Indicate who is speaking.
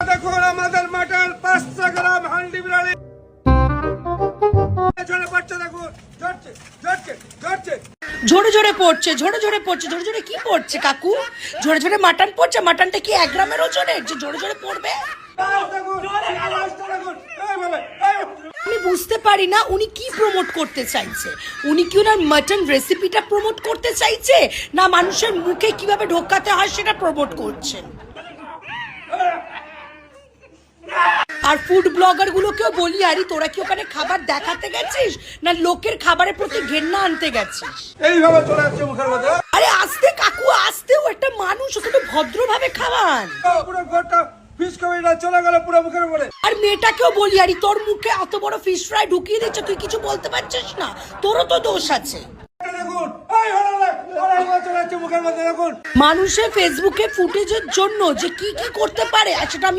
Speaker 1: দেখুন আমাদের মাটন 500 গ্রাম হান্ডি বিরিয়ানি ঝরে পড়ছে, দেখুন ঝরছে ঝরছে ঝরছে
Speaker 2: ঝরে ঝরে পড়ছে, ঝরে ঝরে পড়ছে। ঝরে ঝরে কি পড়ছে কাকু? ঝরে ঝরে মাটন পড়ছে। মাটনটা কি 1 গ্রামের ওজনের যে ঝরে ঝরে পড়বে?
Speaker 1: দেখুন দেখুন এইভাবে
Speaker 2: আমি বুঝতে পারি না উনি কি প্রমোট করতে চাইছে। উনি কি ওনার মাটন রেসিপিটা প্রমোট করতে চাইছে, না মানুষের মুখে কিভাবে ঢোকাতে হয় সেটা প্রমোট করছেন? আর ফুড ব্লগার গুলোকেও বলি, আরে তোরা কি ওখানে খাবার দেখাতে গেছিস, না লোকের খাবারের প্রতি ঘেন্না আনতে গেছিস?
Speaker 1: এইভাবে চলে যাচ্ছে মুখের মধ্যে।
Speaker 2: আরে আস্তে কাকু, আস্তেও একটা মানুষ, ওকে তো ভদ্রভাবে খাওয়ান।
Speaker 1: পুরো ঘরটা ফিশ কারিটা চলে গেল পুরো মুখের উপরে।
Speaker 2: আর মেয়েটাকেও বলি, আরে তোর মুখে অত বড় ফিশ ফ্রাই ঢুকিয়ে দিচ্ছে, তুই কিছু বলতে পারছিস না? তোরও তো দোষ আছে।
Speaker 1: দেখুন এইভাবে চলে যাচ্ছে মুখের মধ্যে। দেখুন
Speaker 2: মানুষের ফেসবুকে ফুটেজের জন্য যে কি কি করতে পারে সেটা আমি